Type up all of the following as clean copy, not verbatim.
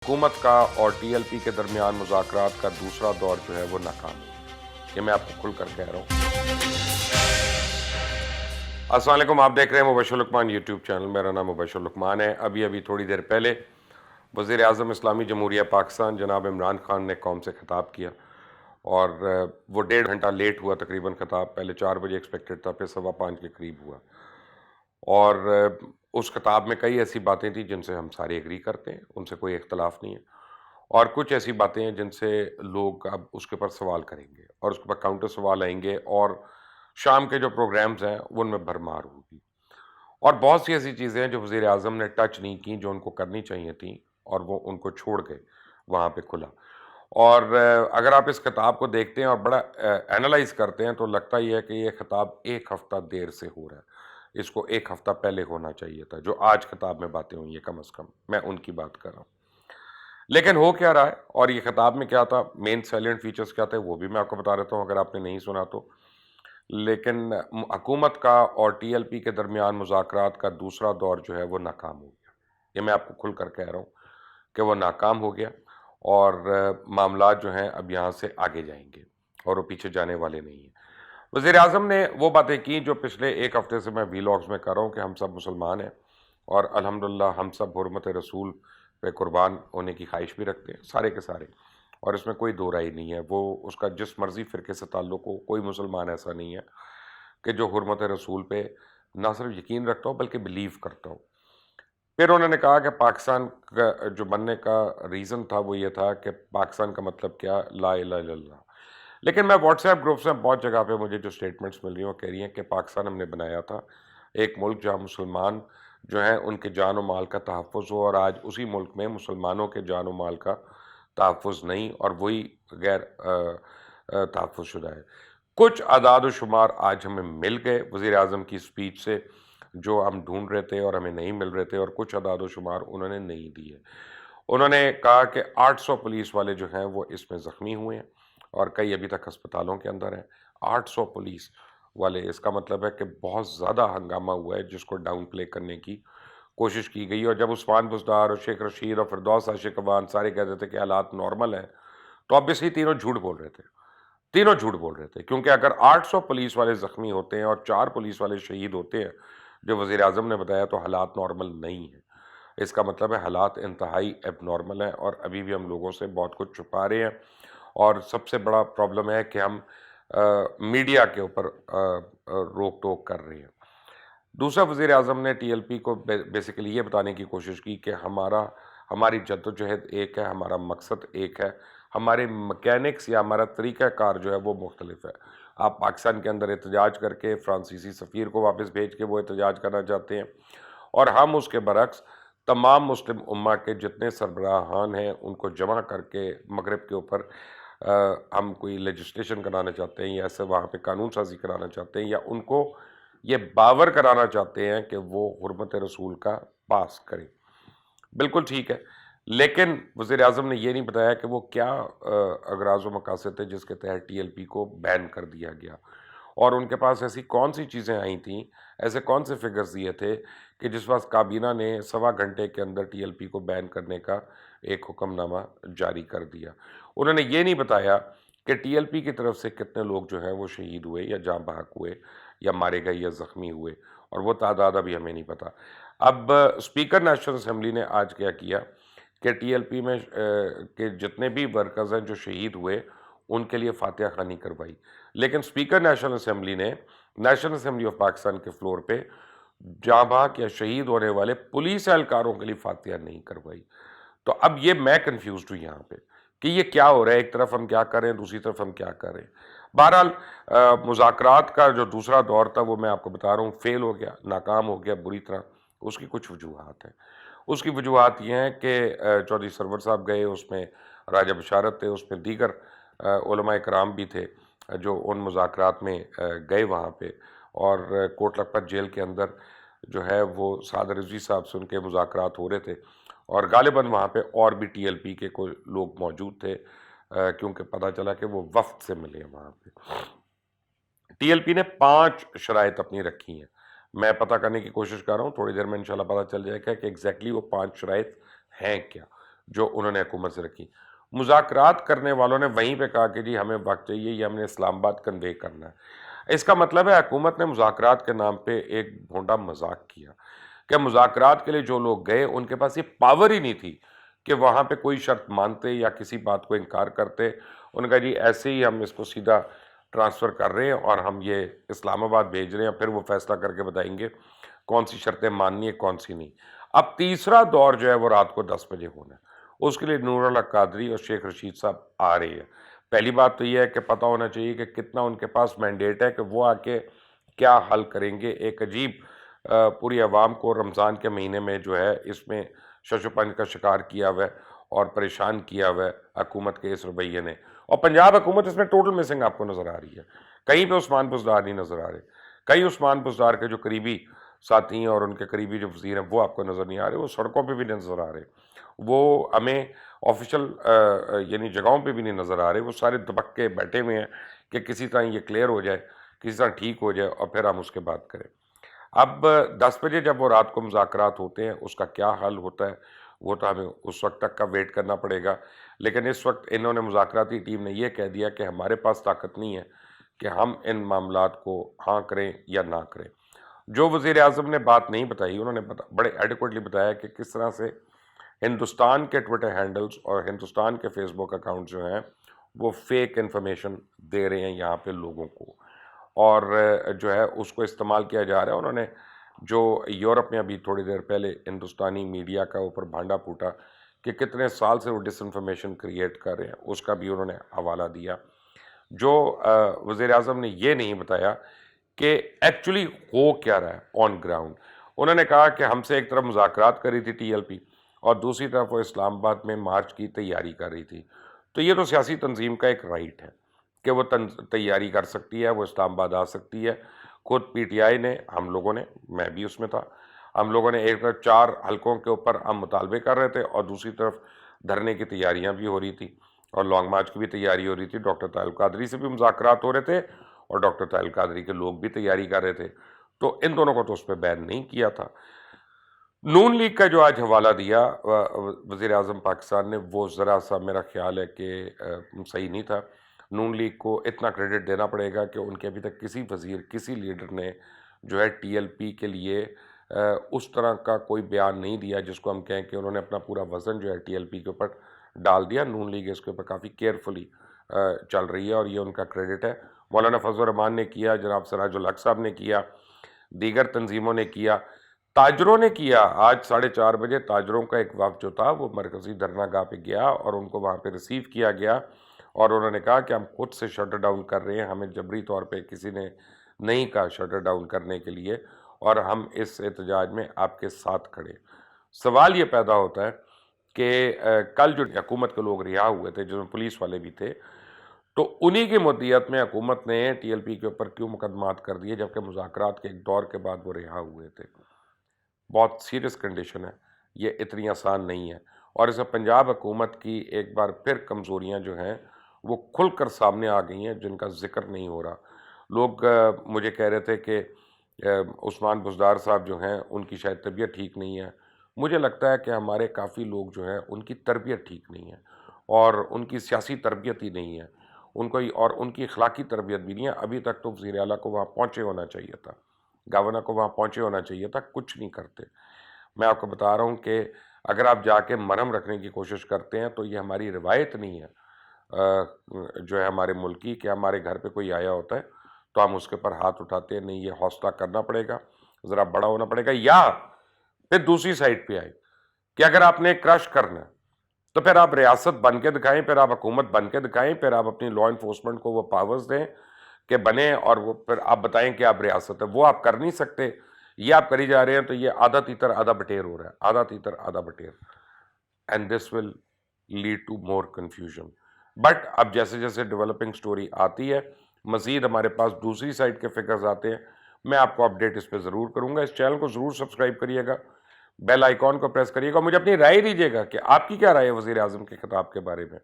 حکومت کا اور ٹی ایل پی کے درمیان مذاکرات کا دوسرا دور جو ہے وہ ناکام ہے، یہ میں آپ کو کھل کر کہہ رہا ہوں۔ السلام علیکم، آپ دیکھ رہے ہیں مبشر لقمان یوٹیوب چینل، میرا نام مبشر لقمان ہے۔ ابھی تھوڑی دیر پہلے وزیر اعظم اسلامی جمہوریہ پاکستان جناب عمران خان نے قوم سے خطاب کیا، اور وہ 1.5 گھنٹہ لیٹ ہوا تقریباً خطاب، پہلے 4 بجے ایکسپیکٹڈ تھا، پھر 5:15 کے قریب ہوا، اور اس خطاب میں کئی ایسی باتیں تھیں جن سے ہم سارے ایگری کرتے ہیں، ان سے کوئی اختلاف نہیں ہے، اور کچھ ایسی باتیں ہیں جن سے لوگ اب اس کے پر سوال کریں گے اور اس کے پر کاؤنٹر سوال آئیں گے، اور شام کے جو پروگرامز ہیں ان میں بھرمار ہوگی، اور بہت سی ایسی چیزیں ہیں جو وزیر اعظم نے ٹچ نہیں کی، جو ان کو کرنی چاہیے تھیں، اور وہ ان کو چھوڑ گئے وہاں پہ کھلا۔ اور اگر آپ اس خطاب کو دیکھتے ہیں اور بڑا اینالائز کرتے ہیں تو لگتا یہ ہے کہ یہ خطاب 1 ہفتہ دیر سے ہو رہا ہے، اس کو 1 ہفتہ پہلے ہونا چاہیے تھا، جو آج خطاب میں باتیں ہوئی ہیں، کم از کم میں ان کی بات کر رہا ہوں۔ لیکن ہو کیا رہا ہے، اور یہ خطاب میں کیا تھا، مین سیلینٹ فیچرز کیا تھے، وہ بھی میں آپ کو بتا دیتا ہوں اگر آپ نے نہیں سنا تو۔ لیکن حکومت کا اور ٹی ایل پی کے درمیان مذاکرات کا دوسرا دور جو ہے وہ ناکام ہو گیا، یہ میں آپ کو کھل کر کہہ رہا ہوں کہ وہ ناکام ہو گیا، اور معاملات جو ہیں اب یہاں سے آگے جائیں گے، اور وہ پیچھے جانے والے نہیں ہیں۔ وزیر اعظم نے وہ باتیں کی جو پچھلے 1 ہفتے سے میں ویلاگز میں کر رہا ہوں کہ ہم سب مسلمان ہیں، اور الحمدللہ ہم سب حرمت رسول پہ قربان ہونے کی خواہش بھی رکھتے ہیں، سارے کے سارے، اور اس میں کوئی دو رائے نہیں ہے۔ وہ اس کا جس مرضی فرقے سے تعلق ہو، کوئی مسلمان ایسا نہیں ہے کہ جو حرمت رسول پہ نہ صرف یقین رکھتا ہو بلکہ بلیو کرتا ہو۔ پھر انہوں نے کہا کہ پاکستان کا جو بننے کا ریزن تھا وہ یہ تھا کہ پاکستان کا مطلب کیا، لا الہ الا اللہ۔ لیکن میں واٹس ایپ گروپس میں بہت جگہ پہ مجھے جو سٹیٹمنٹس مل رہی ہیں وہ کہہ رہی ہیں کہ پاکستان ہم نے بنایا تھا ایک ملک جہاں مسلمان جو ہیں ان کے جان و مال کا تحفظ ہو، اور آج اسی ملک میں مسلمانوں کے جان و مال کا تحفظ نہیں، اور وہی غیر تحفظ شدہ ہے۔ کچھ اعداد و شمار آج ہمیں مل گئے وزیر اعظم کی اسپیچ سے، جو ہم ڈھونڈ رہے تھے اور ہمیں نہیں مل رہے تھے، اور کچھ اعداد و شمار انہوں نے نہیں دیے۔ انہوں نے کہا کہ 800 پولیس والے جو ہیں وہ اس میں زخمی ہوئے ہیں، اور کئی ابھی تک ہسپتالوں کے اندر ہیں۔ 800 پولیس والے، اس کا مطلب ہے کہ بہت زیادہ ہنگامہ ہوا ہے جس کو ڈاؤن پلے کرنے کی کوشش کی گئی، اور جب عثمان بزدار اور شیخ رشید اور فردوس عاشق افغان سارے کہتے تھے کہ حالات نارمل ہیں، تو obviously تینوں جھوٹ بول رہے تھے، تینوں جھوٹ بول رہے تھے، کیونکہ اگر 800 پولیس والے زخمی ہوتے ہیں اور 4 پولیس والے شہید ہوتے ہیں جو وزیر اعظم نے بتایا، تو حالات نارمل نہیں ہیں۔ اس کا مطلب ہے حالات انتہائی ایب نارمل ہیں، اور ابھی بھی ہم لوگوں سے بہت کچھ چھپا رہے ہیں، اور سب سے بڑا پرابلم ہے کہ ہم میڈیا کے اوپر روک ٹوک کر رہے ہیں۔ دوسرا، وزیر اعظم نے ٹی ایل پی کو بیسیکلی یہ بتانے کی کوشش کی کہ ہماری جدوجہد ایک ہے، ہمارا مقصد ایک ہے، ہمارے مکینکس یا ہمارا طریقہ کار جو ہے وہ مختلف ہے۔ آپ پاکستان کے اندر احتجاج کر کے فرانسیسی سفیر کو واپس بھیج کے وہ احتجاج کرنا چاہتے ہیں، اور ہم اس کے برعکس تمام مسلم امہ کے جتنے سربراہان ہیں ان کو جمع کر کے مغرب کے اوپر ہم کوئی لیجسلیشن کرانا چاہتے ہیں، یا ایسے وہاں پہ قانون سازی کرانا چاہتے ہیں، یا ان کو یہ باور کرانا چاہتے ہیں کہ وہ حرمت رسول کا پاس کریں۔ بالکل ٹھیک ہے، لیکن وزیر اعظم نے یہ نہیں بتایا کہ وہ کیا اغراض و مقاصد تھے جس کے تحت ٹی ایل پی کو بین کر دیا گیا، اور ان کے پاس ایسی کون سی چیزیں آئی تھیں، ایسے کون سے فگرز دیے تھے کہ جس وقت کابینہ نے 1.25 گھنٹے کے اندر ٹی ایل پی کو بین کرنے کا ایک حکم نامہ جاری کر دیا۔ انہوں نے یہ نہیں بتایا کہ ٹی ایل پی کی طرف سے کتنے لوگ جو ہیں وہ شہید ہوئے یا جاں بحق ہوئے یا مارے گئے یا زخمی ہوئے، اور وہ تعداد ابھی ہمیں نہیں پتہ۔ اب اسپیکر نیشنل اسمبلی نے آج کیا کیا کہ ٹی ایل پی میں کے جتنے بھی ورکرز ہیں جو شہید ہوئے ان کے لیے فاتحہ خوانی کروائی، لیکن اسپیکر نیشنل اسمبلی نے نیشنل اسمبلی آف پاکستان کے فلور پہ جاں بحق یا شہید ہونے والے پولیس اہلکاروں کے لیے فاتحہ نہیں کروائی۔ تو اب یہ میں کنفیوزڈ ہوں یہاں پہ کہ یہ کیا ہو رہا ہے، ایک طرف ہم کیا کر رہے ہیں، دوسری طرف ہم کیا کر رہے ہیں۔ بہرحال مذاکرات کا جو دوسرا دور تھا وہ میں آپ کو بتا رہا ہوں فیل ہو گیا، ناکام ہو گیا بری طرح۔ اس کی کچھ وجوہات ہیں۔ اس کی وجوہات یہ ہیں کہ چودھری سرور صاحب گئے، اس میں راجہ بشارت تھے، اس میں دیگر علماء کرام بھی تھے جو ان مذاکرات میں گئے وہاں پہ، اور کوٹ لکھپت جیل کے اندر جو ہے وہ سعد رضوی صاحب سے ان کے مذاکرات ہو رہے تھے، اور غالباً وہاں پہ اور بھی ٹی ایل پی کے کوئی لوگ موجود تھے، کیونکہ پتہ چلا کہ وہ وفد سے ملے ہیں وہاں پہ۔ ٹی ایل پی نے 5 شرائط اپنی رکھی ہیں، میں پتہ کرنے کی کوشش کر رہا ہوں، تھوڑی دیر میں انشاءاللہ پتہ چل جائے گا کہ ایگزیکٹلی وہ 5 شرائط ہیں کیا۔ جو انہوں نے حکومت سے رکھی. مذاکرات کرنے والوں نے وہیں پہ کہا کہ جی ہمیں وقت چاہیے، یہ ہم نے اسلام آباد کنوے کرنا ہے. اس کا مطلب ہے حکومت نے مذاکرات کے نام پہ ایک بھونڈا مذاق کیا کہ مذاکرات کے لیے جو لوگ گئے ان کے پاس یہ پاور ہی نہیں تھی کہ وہاں پہ کوئی شرط مانتے یا کسی بات کو انکار کرتے. ان کا جی ایسے ہی ہم اس کو سیدھا ٹرانسفر کر رہے ہیں اور ہم یہ اسلام آباد بھیج رہے ہیں، پھر وہ فیصلہ کر کے بتائیں گے کون سی شرطیں ماننی ہے کون سی نہیں. اب تیسرا دور جو ہے وہ رات کو 10 بجے ہونا ہے. اس کے لیے نور الحق قادری اور شیخ رشید صاحب آ رہے ہیں. پہلی بات تو یہ ہے کہ پتہ ہونا چاہیے کہ کتنا ان کے پاس مینڈیٹ ہے کہ وہ آ کے کیا حل کریں گے. ایک عجیب پوری عوام کو رمضان کے مہینے میں جو ہے اس میں شش و پنج کا شکار کیا ہوا ہے اور پریشان کیا ہوا ہے حکومت کے اس رویے نے. اور پنجاب حکومت اس میں ٹوٹل مسنگ آپ کو نظر آ رہی ہے. کہیں پہ عثمان بزدار نہیں نظر آ رہے. کئی عثمان بزدار کے جو قریبی ساتھی ہیں اور ان کے قریبی جو وزیر ہیں وہ آپ کو نظر نہیں آ رہے. وہ سڑکوں پہ بھی نہیں نظر آ رہے. وہ ہمیں آفیشل یعنی جگہوں پہ بھی نہیں نظر آ رہے. وہ سارے دبک کے بیٹھے ہوئے ہیں کہ کسی طرح یہ کلیئر ہو جائے، کسی طرح ٹھیک ہو جائے اور پھر ہم اس کے بات کریں. اب 10 بجے جب وہ رات کو مذاکرات ہوتے ہیں اس کا کیا حل ہوتا ہے وہ تو ہمیں اس وقت تک کا ویٹ کرنا پڑے گا. لیکن اس وقت انہوں نے مذاکراتی ٹیم نے یہ کہہ دیا کہ ہمارے پاس طاقت نہیں ہے کہ ہم ان معاملات کو ہاں کریں یا نہ کریں. جو وزیر اعظم نے بات نہیں بتائی، انہوں نے بڑے ایڈیکویٹلی بتایا کہ کس طرح سے ہندوستان کے ٹویٹر ہینڈلز اور ہندوستان کے فیس بک اکاؤنٹ جو ہیں وہ فیک انفارمیشن دے رہے ہیں یہاں پہ لوگوں کو، اور جو ہے اس کو استعمال کیا جا رہا ہے. انہوں نے جو یورپ میں ابھی تھوڑی دیر پہلے ہندوستانی میڈیا کا اوپر بھانڈا پھوٹا کہ کتنے سال سے وہ ڈس انفارمیشن کریٹ کر رہے ہیں، اس کا بھی انہوں نے حوالہ دیا. جو وزیر اعظم نے یہ نہیں بتایا کہ ایکچولی ہو کیا رہا ہے آن گراؤنڈ. انہوں نے کہا کہ ہم سے ایک طرف مذاکرات کر رہی تھی ٹی ایل پی اور دوسری طرف وہ اسلام آباد میں مارچ کی تیاری کر رہی تھی. تو یہ تو سیاسی تنظیم کا ایک رائٹ ہے کہ وہ تیاری کر سکتی ہے، وہ اسلام آباد آ سکتی ہے. خود پی ٹی آئی نے، ہم لوگوں نے، میں بھی اس میں تھا، ہم لوگوں نے ایک طرف 4 حلقوں کے اوپر ہم مطالبے کر رہے تھے اور دوسری طرف دھرنے کی تیاریاں بھی ہو رہی تھی اور لانگ مارچ کی بھی تیاری ہو رہی تھی. ڈاکٹر طاہر القادری سے بھی مذاکرات ہو رہے تھے اور ڈاکٹر طاہر القادری کے لوگ بھی تیاری کر رہے تھے. تو ان دونوں کو تو اس پہ بین نہیں کیا تھا. نون لیگ کا جو آج حوالہ دیا وزیر اعظم پاکستان نے وہ ذرا سا میرا خیال ہے کہ صحیح نہیں تھا. نون لیگ کو اتنا کریڈٹ دینا پڑے گا کہ ان کے ابھی تک کسی وزیر، کسی لیڈر نے جو ہے ٹی ایل پی کے لیے اس طرح کا کوئی بیان نہیں دیا جس کو ہم کہیں کہ انہوں نے اپنا پورا وزن جو ہے ٹی ایل پی کے اوپر ڈال دیا. نون لیگ اس کے اوپر کافی کیئرفلی چل رہی ہے اور یہ ان کا کریڈٹ ہے. مولانا فضل الرحمان نے کیا، جناب سراج الحق صاحب نے کیا، دیگر تنظیموں نے کیا، تاجروں نے کیا. آج 4:30 بجے تاجروں کا ایک وفد جو تھا وہ مرکزی دھرنا گاہ پہ گیا اور ان کو وہاں پہ ریسیو کیا گیا اور انہوں نے کہا کہ ہم خود سے شٹر ڈاؤن کر رہے ہیں، ہمیں جبری طور پہ کسی نے نہیں کہا شٹر ڈاؤن کرنے کے لیے اور ہم اس احتجاج میں آپ کے ساتھ کھڑے. سوال یہ پیدا ہوتا ہے کہ کل جو حکومت کے لوگ رہا ہوئے تھے جس میں پولیس والے بھی تھے، تو انہی کی مدیت میں حکومت نے ٹی ایل پی کے اوپر کیوں مقدمات کر دیے جبکہ مذاکرات کے ایک دور کے بعد وہ رہا ہوئے تھے. بہت سیریس کنڈیشن ہے، یہ اتنی آسان نہیں ہے. اور اس میں پنجاب حکومت کی ایک بار پھر کمزوریاں جو ہیں وہ کھل کر سامنے آ گئی ہیں جن کا ذکر نہیں ہو رہا. لوگ مجھے کہہ رہے تھے کہ عثمان بزدار صاحب جو ہیں ان کی شاید طبیعت ٹھیک نہیں ہے. مجھے لگتا ہے کہ ہمارے کافی لوگ جو ہیں ان کی تربیت ٹھیک نہیں ہے اور ان کی سیاسی تربیت ہی نہیں ہے ان کو، اور ان کی اخلاقی تربیت بھی نہیں ہے. ابھی تک تو وزیر اعلیٰ کو وہاں پہنچے ہونا چاہیے تھا، گورنر کو وہاں پہنچے ہونا چاہیے تھا، کچھ نہیں کرتے. میں آپ کو بتا رہا ہوں کہ اگر آپ جا کے مرہم رکھنے کی کوشش کرتے ہیں تو یہ ہماری روایت نہیں ہے جو ہے ہمارے ملک کی کہ ہمارے گھر پہ کوئی آیا ہوتا ہے تو ہم اس کے پر ہاتھ اٹھاتے ہیں. نہیں، یہ حوصلہ کرنا پڑے گا، ذرا بڑا ہونا پڑے گا. یا پھر دوسری سائڈ پہ آئے کہ اگر آپ نے کرش کرنا ہے تو پھر آپ ریاست بن کے دکھائیں، پھر آپ حکومت بن کے دکھائیں، پھر آپ اپنی لا انفورسمنٹ کو وہ پاورز دیں کہ بنے اور وہ پھر آپ بتائیں کہ آپ ریاست ہے. وہ آپ کر نہیں سکتے، یہ آپ کری جا رہے ہیں. تو یہ آدھا تیتر آدھا بٹیر ہو رہا ہے، آدھا تیتر آدھا بٹیر، and this will lead to more confusion. But اب جیسے جیسے ڈیولپنگ سٹوری آتی ہے، مزید ہمارے پاس دوسری سائڈ کے فگرز آتے ہیں، میں آپ کو اپڈیٹ اس پہ ضرور کروں گا. اس چینل کو ضرور سبسکرائب کریے گا، بیل آئیکن کو پریس کریے گا. مجھے اپنی رائے دیجیے گا کہ آپ کی کیا رائے ہے وزیر اعظم کے خطاب کے بارے میں،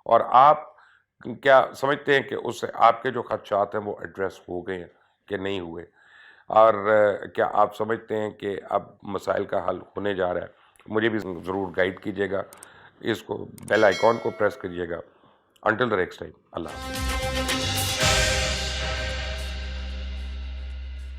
اور آپ کیا سمجھتے ہیں کہ اس سے آپ کے جو خدشات ہیں وہ ایڈریس ہو گئے ہیں کہ نہیں ہوئے، اور کیا آپ سمجھتے ہیں کہ اب مسائل کا حل ہونے جا رہا ہے. مجھے بھی ضرور گائیڈ کیجیے گا اس کو بیل آئیکن کو پریس کریے گا. انٹل دا نیکسٹ ٹائم, اللہ حافظ.